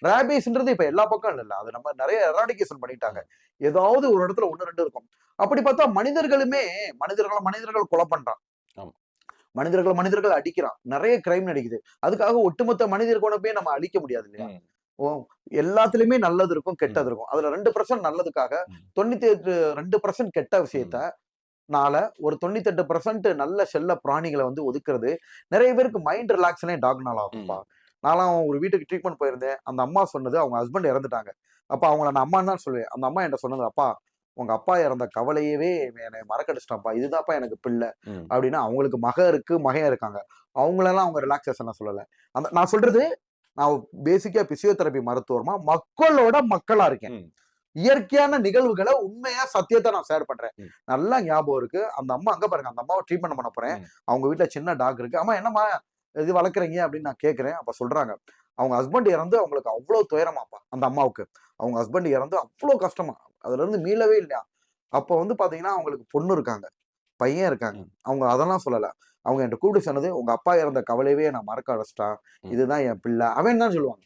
ரேபீஸ்ன்றது இப்ப எல்லா பக்கம் இல்ல, அது நம்ம நிறைய எராடிகேஷன் பண்ணிட்டாங்க. ஏதாவது ஒரு இடத்துல 1, 2 இருக்கும். அப்படி பார்த்தா மனிதர்களுமே மனிதர்கள் கொலை பண்றான். ஆமா. மனிதர்கள் அடிக்கிறான். நிறைய கிரைம் நடக்குது. அதுக்காக ஒட்டுமொத்த மனிதர் குணமே நம்ம அழிக்க முடியாது இல்லையா? ம். ஓ, எல்லாத்துலயுமே நல்லது இருக்கும், ம். கெட்டது இருக்கும். அதுல 2% நல்லதுக்காக ம். 98 கெட்ட விஷயத்த ம். நால ஒரு 98% நல்ல செல்ல பிராணிகள வந்து ஒதுக்குறது, நெறைய பேருக்கு மைண்ட் ரிலாக்ஸனே டாக்னால ஆகும்பா. ம். நான்லாம் ஒரு வீட்டுக்கு ட்ரீட்மெண்ட் போயிருந்தேன். அந்த அம்மா சொன்னது, அவங்க ஹஸ்பண்ட் இறந்துட்டாங்க. அப்ப அவங்கள நான் அம்மான்னு தான் சொல்லுவேன். அந்த அம்மா என்ட்ட சொன்னது, "அப்பா, உங்க அப்பா இறந்த கவலையவே என்னைய மறக்கடிச்சுட்டான்ப்பா. இதுதான்ப்பா எனக்கு பிள்ளை." ம். அப்படின்னு அவங்களுக்கு இருக்கு, மகன் இருக்காங்க. அவங்களலாம் அவங்க ரிலாக்சேஷனா சொல்லல. நான் சொல்றது, நான் பேசிக்கா பிசியோதெரபி மருத்துவமா, மக்களோட மக்களா இருக்கேன். ம். இயற்கையான நிகழ்வுகள உண்மையா சத்தியத்த நான் ஷேர் பண்றேன். ம். நல்லா ஞாபகம் இருக்கு. அந்த அம்மா அங்க பாருங்க. அந்த அம்மாவ ட்ரீட்மெண்ட் பண்ண போறேன். ம். அவங்க வீட்ல சின்ன டாக் இருக்கு. "அம்மா என்னம்மா இது வளர்க்குறீங்க?" அப்படின்னு நான் கேட்கிறேன். அப்ப சொல்றாங்க. அவங்க ஹஸ்பண்ட் இறந்து அவங்களுக்கு அவ்ளோ துயரமாப்பா, அந்த அம்மாவுக்கு. அவங்க ஹஸ்பண்ட் இறந்து அவ்ளோ கஷ்டமா. அதுலருந்து மீளவே இல்லையாம். அப்ப வந்து பாத்தீங்கன்னா, அவங்களுக்கு பொண்ணு இருக்காங்க. பையன் இருக்காங்க. ம். அவங்க அதெல்லாம் சொல்லல. அவங்க என்ட்ட கூப்பிட்டு சொன்னது, "உங்க அப்பா இறந்த கவலையவே நான் மறக்க வச்சுட்டான். ம். இதுதான் என் பிள்ளை." அவன் தான் சொல்லுவாங்க.